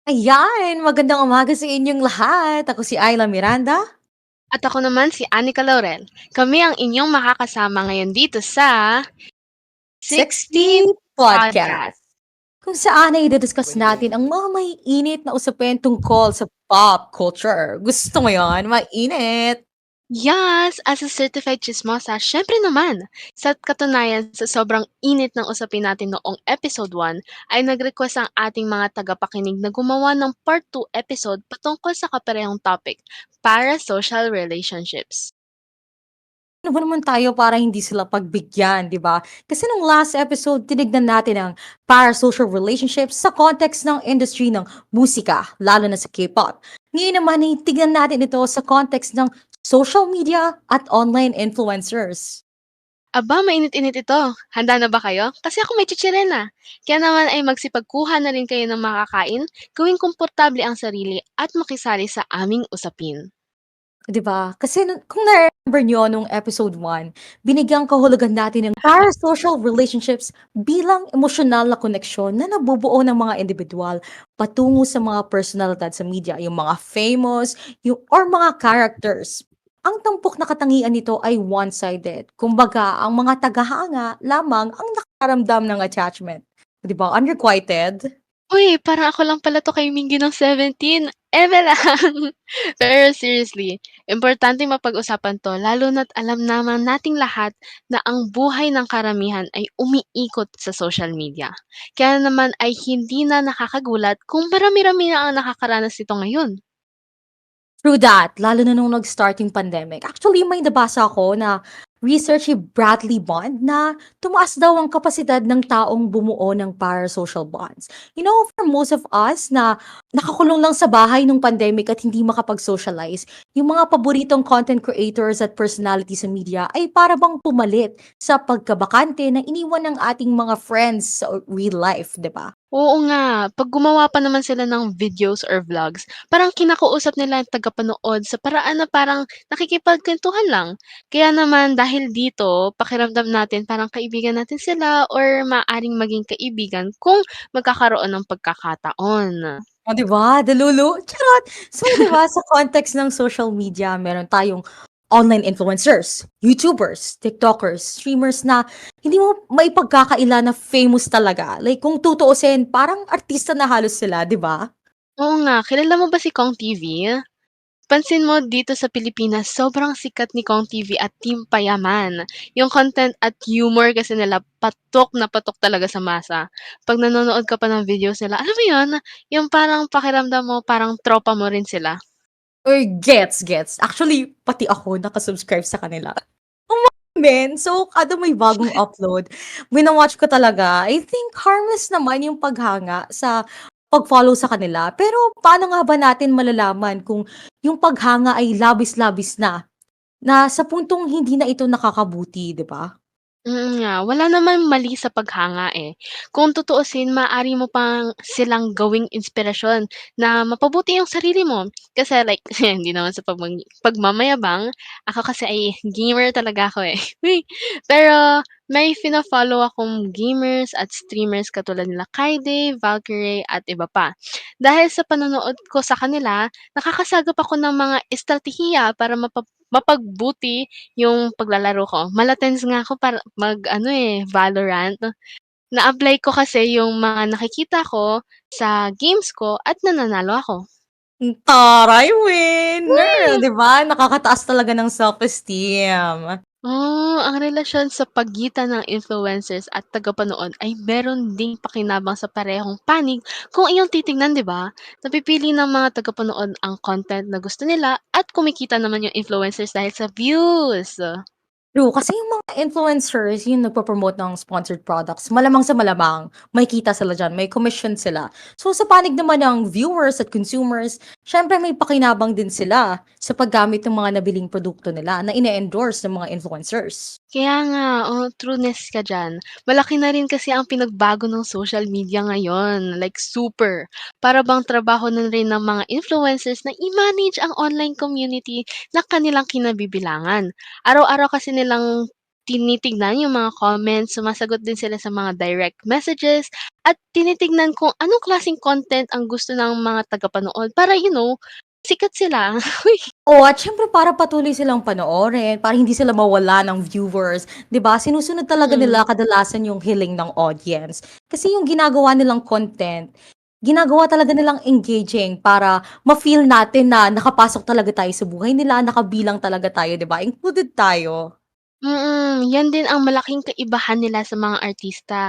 Ayan, magandang umaga sa inyong lahat. Ako si Ayla Miranda. At ako naman si Anika Laurel. Kami ang inyong makakasama ngayon dito sa 60 60 Podcast. Podcast. Kung saan ay didiscuss natin ang mga may init na usapin tungkol sa pop culture. Gusto mo yon? Mainit. Yes, as a certified chismosa, syempre naman. Sa katunayan, sa sobrang init ng usapin natin noong episode 1, ay nag-request ang ating mga tagapakinig na gumawa ng part 2 episode patungkol sa kaparehong topic, parasocial relationships. Ano ba naman tayo para hindi sila pagbigyan, di ba? Kasi nung last episode, tinignan natin ang parasocial relationships sa context ng industry ng musika, lalo na sa K-pop. Ngayon naman, tignan natin ito sa context ng social media at online influencers. Aba, mainit-init ito. Handa na ba kayo? Kasi ako may chichirena. Kaya naman ay magsipagkuha na rin kayo ng makakain, gawing komportable ang sarili at makisali sa aming usapin. 'Di ba? Kasi kung na-remember niyo nung episode 1, binigyang kahulugan natin ng parasocial relationships bilang emosyonal na koneksyon na nabubuo ng mga individual patungo sa mga personalidad sa media, yung mga famous, or mga characters. Ang tampok na katangian nito ay one-sided. Kumbaga, ang mga tagahanga lamang ang nakaramdam ng attachment. 'Di ba? Unrequited. Uy, parang ako lang pala to kay Minggy ng 17. Eme lang. Pero seriously, importante mapag-usapan to lalo na't alam naman nating lahat na ang buhay ng karamihan ay umiikot sa social media. Kaya naman ay hindi na nakakagulat kung marami-rami na ang nakakaranas nito ngayon. True that, lalo na nung nag-start yung pandemic. Actually, may nabasa ako na research ni Bradley Bond na tumaas daw ang kapasidad ng taong bumuo ng parasocial bonds. You know, for most of us na nakakulong lang sa bahay nung pandemic at hindi makapag-socialize, yung mga paboritong content creators at personality sa media ay para bang pumalit sa pagkabakante na iniwan ng ating mga friends sa real life, di ba? Oo nga, 'pag gumawa pa naman sila ng videos or vlogs, parang kinakausap nila yung tagapanood sa paraan na parang nakikipagkuwentuhan lang. Kaya naman dahil dito, pakiramdam natin parang kaibigan natin sila or maaaring maging kaibigan kung magkakaroon ng pagkakataon. Oh, 'di ba? Delulu, charot! So, 'di ba, sa context ng social media, meron tayong online influencers, YouTubers, TikTokers, streamers na hindi mo maipagkakaila na famous talaga. Like, kung tutuusin, parang artista na halos sila, 'di ba? Oo nga, kilala mo ba si Kong TV? Pansin mo dito sa Pilipinas, sobrang sikat ni Kong TV at Team Payaman. Yung content at humor kasi nila patok na patok talaga sa masa. 'Pag nanonood ka pa ng videos nila, alam mo yun, yung parang pakiramdam mo parang tropa mo rin sila. Or gets. Actually, pati ako nakasubscribe sa kanila. Men, so kada may bagong upload, wina-watch ko talaga. I think harmless naman yung paghanga sa pag-follow sa kanila. Pero paano nga ba natin malalaman kung yung paghanga ay labis-labis na sa puntong hindi na ito nakakabuti, 'di ba? Nga, wala namang mali sa paghanga, eh. Kung tutuusin maaari mo pang silang gawing inspirasyon na mapabuti yung sarili mo. Kasi like hindi naman sa pagmamayabang, ako kasi ay gamer talaga ako, eh. Uy, pero may fina-follow akong gamers at streamers katulad nila Kaide, Valkyrae at iba pa. Dahil sa panonood ko sa kanila, nakakasagap ako ng mga estratehiya para mapagbuti yung paglalaro ko. Mala-tense nga ako para mag-ano, eh, Valorant. Na-apply ko kasi yung mga nakikita ko sa games ko at nananalo ako. Taray, winner! Uy! 'Di ba? Nakakataas talaga ng self-esteem. Oh, ang relasyon sa pagitan ng influencers at tagapanood ay meron ding pakinabang sa parehong panig kung iyong titignan, 'di ba? Napipili ng mga tagapanood ang content na gusto nila at kumikita naman yung influencers dahil sa views. True, kasi yung mga influencers, yung nagpo-promote ng sponsored products, malamang sa malamang may kita sila diyan, may commission sila. So sa panig naman ng viewers at consumers, syempre may pakinabang din sila sa paggamit ng mga nabiling produkto nila na ine-endorse ng mga influencers. Kaya nga, trueness ka diyan. Malaki na rin kasi ang pinagbago ng social media ngayon, like super. Para bang trabaho na rin ng mga influencers na i-manage ang online community na kanilang kinabibilangan. Araw-araw kasi nilang tinitignan yung mga comments, sumasagot din sila sa mga direct messages, at tinitignan kung anong klaseng content ang gusto ng mga tagapanood para, sikat sila. Oo, at siyempre para patuloy silang panoorin, para hindi sila mawala ng viewers, 'di ba? Sinusunod talaga Mm. nila kadalasan yung hiling ng audience. Kasi yung ginagawa nilang content, ginagawa talaga nilang engaging para ma-feel natin na nakapasok talaga tayo sa buhay nila, nakabilang talaga tayo, 'di ba? Included tayo. Yan din ang malaking kaibahan nila sa mga artista.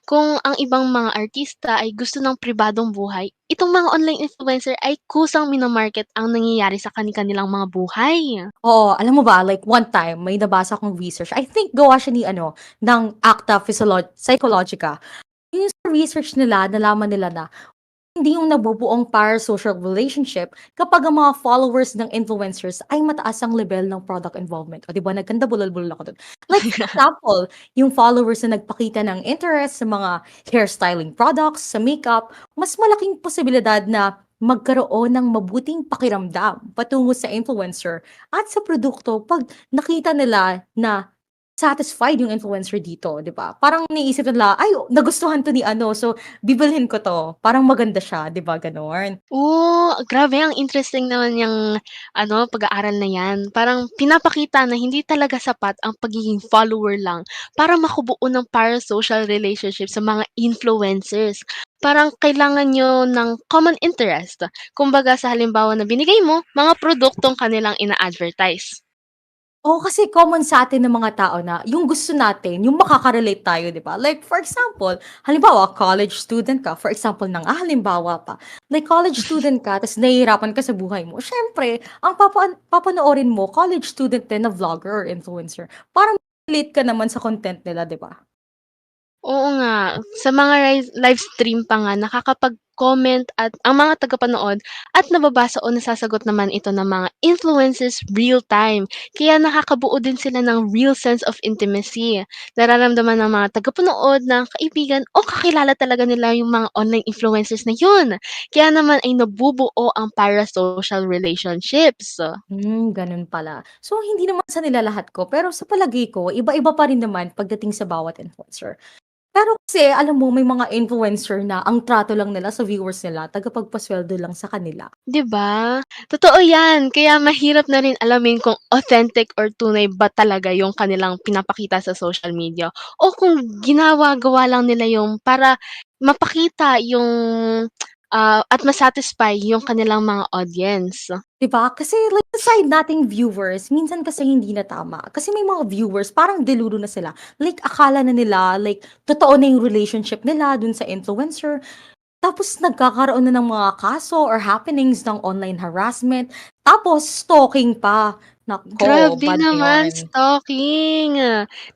Kung ang ibang mga artista ay gusto ng pribadong buhay, itong mga online influencer ay kusang mina-market ang nangyayari sa kani-kanilang mga buhay. Oo, alam mo ba, like one time may nabasa akong research, I think gawa siya ni ano, ng Acta Psychologica. Yung sa research nila, nalaman nila na hindi yung nabubuong parasocial relationship kapag ang mga followers ng influencers ay mataas ang level ng product involvement. O 'di ba nagkanda bulol-bulol ako dun. Like for example, yung followers na nagpakita ng interest sa mga hairstyling products, sa makeup, mas malaking posibilidad na magkaroon ng mabuting pakiramdam patungo sa influencer at sa produkto 'pag nakita nila na satisfied yung influencer dito, 'di ba? Parang iniisip nila, "Ay, nagustuhan 'to ni ano, so bibilhin ko 'to, parang maganda siya." 'Di ba, gano'n? Grabe ang interesting naman yang pag-aaral na 'yan. Parang pinapakita na hindi talaga sapat ang pagiging follower lang para makubuo ng parasocial relationship sa mga influencers. Parang kailangan niyo ng common interest. Kumbaga sa halimbawa na binigay mo, mga produktong kanilang ina-advertise. Oo, kasi common sa atin ng mga tao na yung gusto natin, yung makaka-relate tayo, 'di ba? Like for example, halimbawa college student ka, for example halimbawa pa, like college student ka ta's nahihirapan ka sa buhay mo, siyempre ang papanoorin mo college student din na vlogger or influencer, para relate ka naman sa content nila, 'di ba? Oo nga, sa mga live stream pa nga nakakapag-comment at ang mga tagapanood at nababasa o nasasagot naman ito ng mga influencers real time. Kaya nakakabuo din sila ng real sense of intimacy. Nararamdaman ng mga tagapanood na kaibigan o kakilala talaga nila yung mga online influencers na yun. Kaya naman ay nabubuo ang parasocial relationships. Gano'n pala. So, hindi naman sa nilalahat ko, pero sa palagay ko iba-iba pa rin naman pagdating sa bawat influencer. Pero kasi alam mo may mga influencer na ang trato lang nila sa viewers nila tagapagpasuweldo lang sa kanila. 'Di ba? Totoo 'yan, kaya mahirap na rin alamin kung authentic or tunay ba talaga yung kanilang pinapakita sa social media o kung ginawa-gawa lang nila yung para mapakita yung, at ma-satisfy yung kanilang mga audience. 'Di ba? Kasi like sa side nating viewers, minsan kasi hindi na tama. Kasi may mga viewers parang delulu na sila. Like akala na nila like totoo na yung relationship nila dun sa influencer. Tapos nagkakaroon na ng mga kaso or happenings ng online harassment, tapos stalking pa. Naku, Grabe bad na naman, yun. stalking.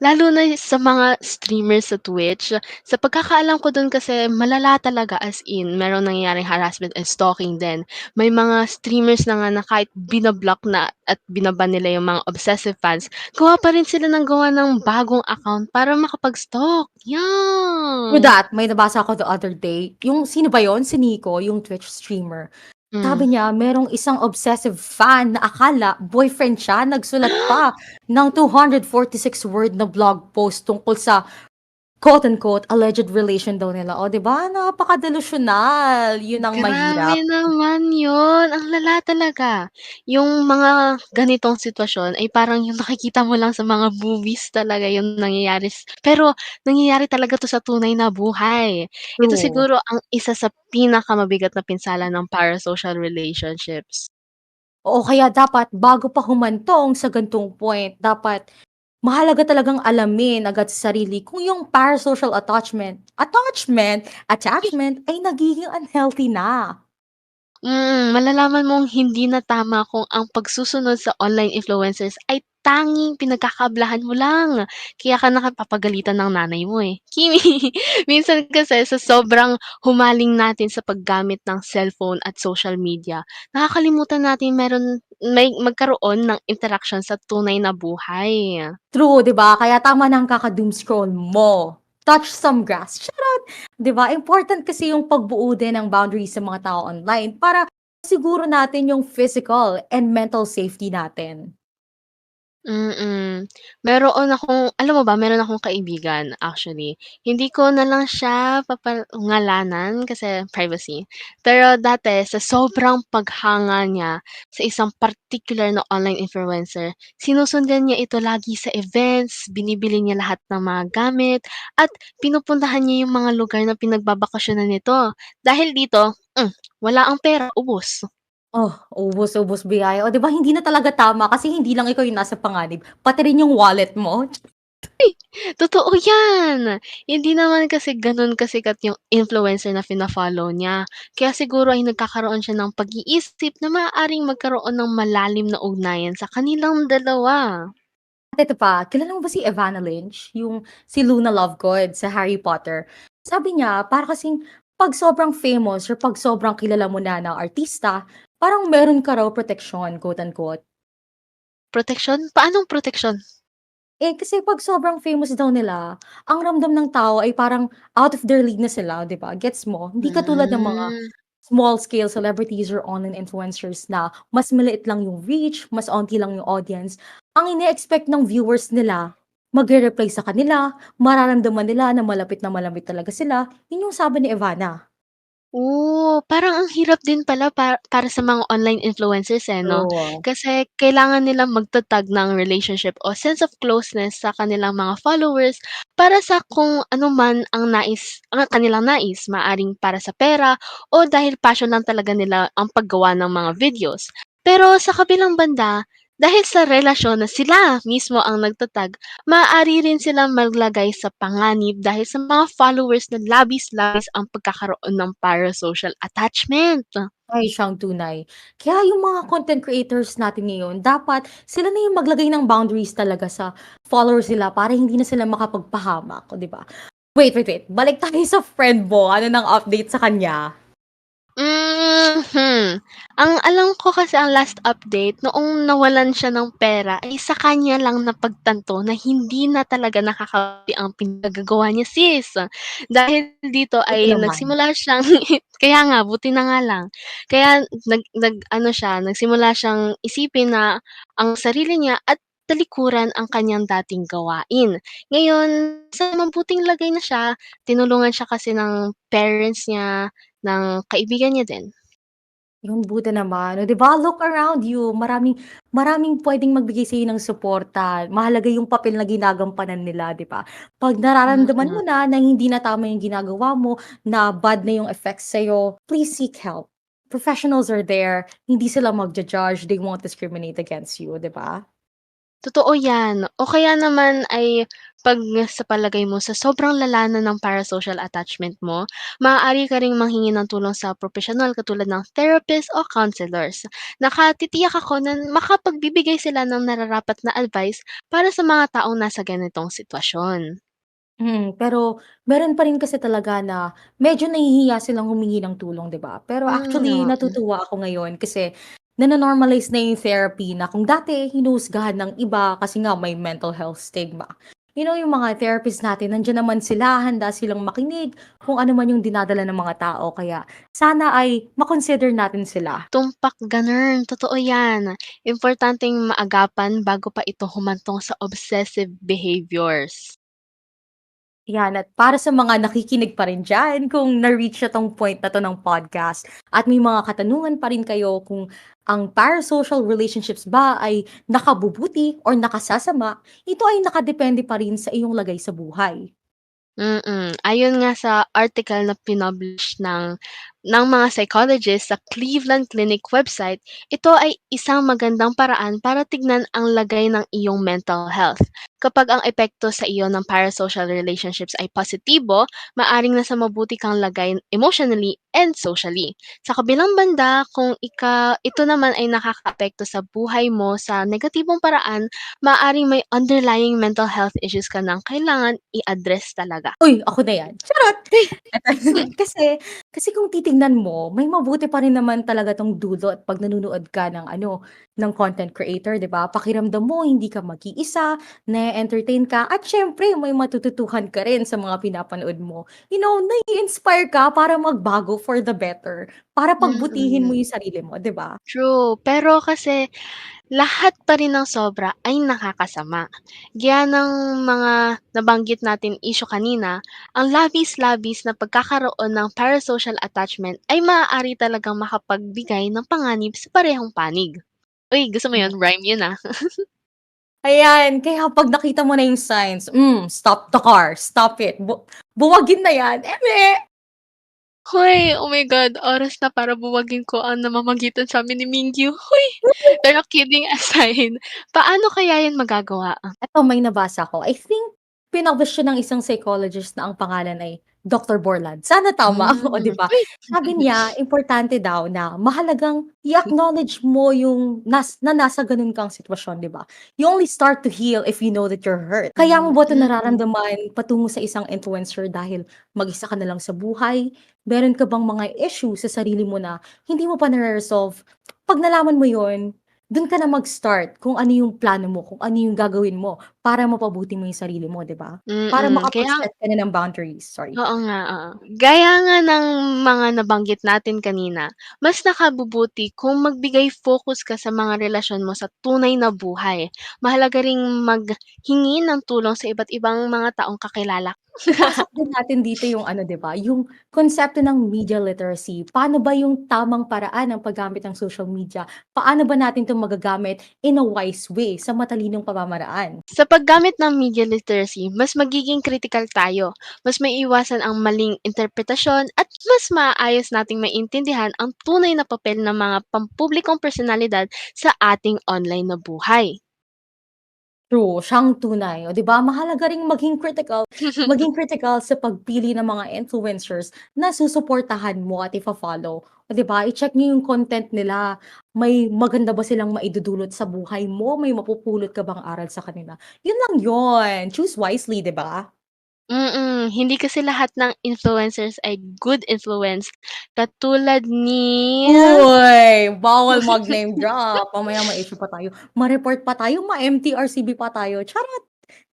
Lalo na sa mga streamers sa Twitch. Sa pagkakaalam ko dun kasi malala talaga as in merong nangyayaring harassment and stalking din. May mga streamers na nga na kahit bina-block na at bina-ban nila yung mga obsessive fans, gawa pa rin sila ng gawa ng bagong account para makapag-stalk. True Yang. that, may nabasa ako the other day, yung sino ba yun, si Nico, yung Twitch streamer. Hmm. Sabi niya merong isang obsessive fan na akala boyfriend siya, nagsulat pa ng 246 word na blog post tungkol sa quote unquote, "alleged relation" daw nila. O 'di ba, napaka-delusyonal, yun ang Grabe mahirap. naman yun, ang lala talaga. Yung mga ganitong sitwasyon ay parang yung nakikita mo lang sa mga movies talaga yung nangyayari pero nangyayari talaga 'to sa tunay na buhay. Ito True. siguro ang isa sa pinakamabigat na pinsala ng parasocial relationships. Oo, kaya dapat bago pa humantong sa ganitong point, dapat mahalaga talagang alamin agad sa sarili kung yung parasocial attachment ay nagiging unhealthy na. Malalaman mong hindi na tama kung ang pagsusunod sa online influencers ay tanging pinagkakaabalahan mo lang. Kaya ka napapagalitan ng nanay mo, eh. Kimi, minsan kasi sa sobrang humaling natin sa paggamit ng cellphone at social media, nakakalimutan natin may magkaroon ng interaction sa tunay na buhay. True, 'di ba? Kaya tama na ang kaka-doom scroll mo. Touch some grass, charot! 'Di ba? Important kasi yung pagbuo din ng boundaries sa mga tao online para siguro natin yung physical and mental safety natin. Mm. Alam mo ba, meron akong kaibigan actually, hindi ko na lang siya papangalanan kasi privacy. Pero dati sa sobrang paghanga niya sa isang particular na online influencer, sinusundan niya ito lagi sa events, binibili niya lahat ng mga gamit, at pinupuntahan niya yung mga lugar na pinagbabakasyonan nito. Dahil dito, wala ang pera, ubos. Oh, ubos-ubos biyaya. O 'di ba hindi na talaga tama kasi hindi lang ikaw yung nasa panganib, pati rin yung wallet mo. Totoo 'yan. Hindi naman kasi gano'n kasikat yung influencer na fina-follow niya. Kaya siguro ay nagkakaroon siya ng pag-iisip na maaaring magkaroon ng malalim na ugnayan sa kanilang dalawa. At ito pa, kilala mo ba si Evanna Lynch, yung si Luna Lovegood sa Harry Potter? Sabi niya para kasing 'pag sobrang famous or 'pag sobrang kilala mo na na artista, parang meron ka raw proteksyon, quote unquote. Proteksyon? Paanong proteksyon? Eh, kasi 'pag sobrang famous daw nila, ang ramdam ng tao ay parang out of their league na sila, 'di ba, gets mo? Hindi katulad ng mga Hmm. small scale celebrities or online influencers na mas maliit lang yung reach, mas onti lang yung audience. Ang ine-expect ng viewers nila, magre-reply sa kanila, mararamdaman nila na malapit talaga sila. Yun yung sabi ni Ivana. Parang ang hirap din pala para sa mga online influencers, eh, 'no? True. Kasi kailangan nilang magtatag ng relationship o sense of closeness sa kanilang mga followers para sa kung ano man ang kanilang nais. Maaaring para sa pera o dahil passion lang talaga nila ang paggawa ng mga videos. Pero sa kabilang banda, dahil sa relasyon na sila mismo ang nagtatag, maaari rin silang maglagay sa panganib dahil sa mga followers na labis-labis ang pagkakaroon ng parasocial attachment. Ay, siyang tunay. Kaya yung mga content creators natin ngayon, dapat sila na yung maglagay ng boundaries talaga sa followers nila para hindi na sila makapagpahamak, o 'di ba? Wait. Balik tayo sa friend mo, ano ng update sa kanya? Ang alam ko kasi ang last update noong nawalan siya ng pera ay sa kanya lang napagtanto na hindi na talaga nakakabuti ang pinagagawa niya, sis. Dahil dito ay Buti naman. nagsimula siyang kaya nga buti na nga lang. Kaya nag-ano siya, nagsimula siyang isipin na ang sarili niya at talikuran ang kanyang dating gawain. Ngayon, sa mabuting lagay na siya, tinulungan siya kasi ng parents niya, ng kaibigan niya din. Yung buti naman, oh, 'di ba, look around you, maraming maraming puwedeng magbigay sa'yo ng suporta. Mahalaga yung papel na ginagampanan nila, 'di ba? 'Pag nararamdaman Mm. mo na hindi na tama yung ginagawa mo, na bad na yung effects sa'yo, please seek help. Professionals are there, hindi sila magja-judge, they won't discriminate against you, 'di ba? Totoo 'yan. O kaya naman ay 'pag sa palagay mo sa sobrang lala na ng parasocial attachment mo, maaari ka ring manghingi ng tulong sa propesyonal katulad ng therapist o counselors. Nakatitiyak ako na makapagbibigay sila ng nararapat na advice para sa mga taong nasa ganitong sitwasyon. Pero meron pa rin kasi talaga na medyo nahihiya silang humingi ng tulong, 'di ba? Pero actually Oo. natutuwa ako ngayon kasi nano-normalize na yung therapy na kung dati hinuhusgahan ng iba kasi nga may mental health stigma. Yung mga therapist natin nandiyan naman sila, handa silang makinig kung ano man yung dinadala ng mga tao kaya sana ay ma-consider natin sila. Tumpak gano'n, totoo 'yan. Importanteng maagapan bago pa ito humantong sa obsessive behaviors. Yan, at para sa mga nakikinig pa rin diyan, kung na-reach na 'tong point na 'to ng podcast at may mga katanungan pa rin kayo kung ang parasocial relationships ba ay nakabubuti or nakasasama, ito ay nakadepende pa rin sa iyong lagay sa buhay. Ayon nga sa article na pinublish ng mga psychologist sa Cleveland Clinic website, ito ay isang magandang paraan para tignan ang lagay ng iyong mental health. Kapag ang epekto sa iyo ng parasocial relationships ay positibo, maaring nasa mabuti kang lagay emotionally and socially. Sa kabilang banda, kung ito naman ay nakakaapekto sa buhay mo sa negatibong paraan, maaaring may underlying mental health issues ka ng kailangan i-address talaga. Uy, ako na 'yan, charot! Eto, Hmm. kasi kung titingnan mo, may mabuti pa rin naman talaga 'tong dulot 'pag nanonood ka ng ng content creator, 'di ba? Pakiramdam mo hindi ka mag-iisa, na entertain ka at siyempre may matututuhan ka rin sa mga pinapanood mo. Nai-inspire ka para magbago for the better. para pagbutihin mo Mm, yung sarili mo, 'di ba? true. Pero kasi lahat pa rin ng sobra ay nakakasama. Gaya ng mga nabanggit natin issue kanina, ang labis-labis na pagkakaroon ng parasocial attachment ay maaari talagang makapagbigay ng panganib sa parehong panig. Uy, gusto mo yun? Rhyme yun, ah. Ayan, kaya 'pag nakita mo na yung signs, stop the car, stop it, buwagin na yan, eme. Hoy, oh my God, oras na para buwagin ko ang namamagitan sa'min ni Mingyu, hoy! Pero kidding aside, paano kaya yan magagawa? Eto may nabasa ko, I think pinublish siya ng isang psychologist na ang pangalan ay Dr. Borland. Sana tama, o 'di ba? Uy! Sabi niya importante daw na mahalagang i-acknowledge mo yung na nasa ganun kang sitwasyon, 'di ba? You only start to heal if you know that you're hurt. Kaya mo ba 'to Mm. nararamdaman patungo sa isang influencer dahil mag-isa ka na lang sa buhay? Meron ka bang mga issue sa sarili mo na hindi mo pa nare-resolve? 'Pag nalaman mo yun, dun ka na mag-start kung ano yung plano mo, kung ano yung gagawin mo para mapabuti mo yung sarili mo, 'di ba? Para Kaya makapag-set ka na ng boundaries, sorry. oo nga, oo. Gaya nga ng mga nabanggit natin kanina, mas nakabubuti kung magbigay focus ka sa mga relasyon mo sa tunay na buhay. Mahalaga ring maghingi ng tulong sa iba't ibang mga taong kakilala. Ipasok din natin dito yung ano, 'di ba, yung konsepto ng media literacy. Paano ba yung tamang paraan ng paggamit ng social media? Paano ba natin 'to magagamit in a wise way sa matalinong pamamaraan? Sa paggamit ng media literacy, mas magiging kritikal tayo, mas maiiwasan ang maling interpretasyon at mas maayos nating maintindihan ang tunay na papel ng mga pampublikong personalidad sa ating online na buhay. True, siyang tunay, oh, 'di ba? Mahalaga ring maging critical sa pagpili ng mga influencers na susuportahan mo at ifa-follow. Oh, 'di ba? I-check niyo yung content nila. May maganda ba silang maidudulot sa buhay mo? May mapupulot ka bang aral sa kanila? Yun lang yun. Choose wisely, 'di ba? Hindi kasi lahat ng influencers ay good influence katulad ni Uy, bawal mag-name drop. Mamaya ma-issue pa tayo. Ma-report pa tayo, ma-MTRCB pa tayo. Charot!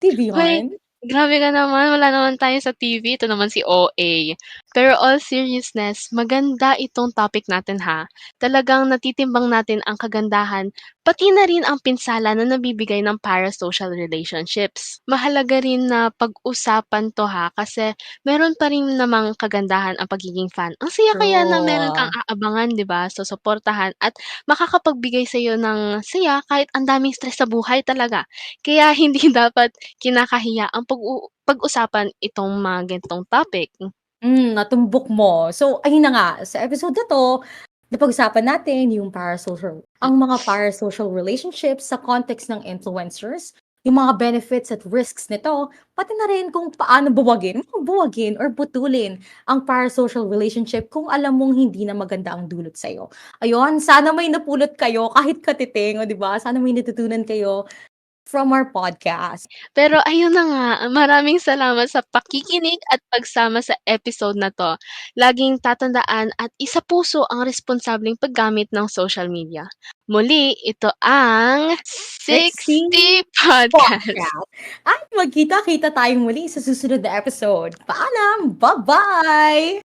'Di ba hoy, yun? grabe ka naman, wala naman tayo sa TV, ito naman si OA. Pero all seriousness, maganda itong topic natin ha. Talagang natitimbang natin ang kagandahan, pati na rin ang pinsala na nabibigay ng parasocial relationships. Mahalaga rin na pag-usapan 'to ha, kasi meron pa rin namang kagandahan ang pagiging fan. Ang saya kaya na meron kang True. aabangan, 'di ba, susuportahan at makakapagbigay sa'yo ng saya kahit ang daming stress sa buhay talaga. Kaya hindi dapat kinakahiya ang pag-usapan itong mga ganitong topic. Natumbok mo. So, ayun na nga, sa episode na 'to, napag-usapan natin yung mga parasocial relationships sa context ng influencers, yung mga benefits at risks nito, pati na rin kung paano buwagin or putulin ang parasocial relationship kung alam mong hindi na maganda ang dulot sa'yo. Ayun, sana may napulot kayo kahit katiting, oh, 'di ba? Sana may natutunan kayo from our podcast. Pero ayun na nga, maraming salamat sa pakikinig at pagsama sa episode na 'to. Laging tatandaan at isapuso ang responsableng paggamit ng social media. Muli, ito ang 60 60 Podcast. Podcast. At magkita-kita tayong muli sa susunod na episode. Paalam! Bye-bye!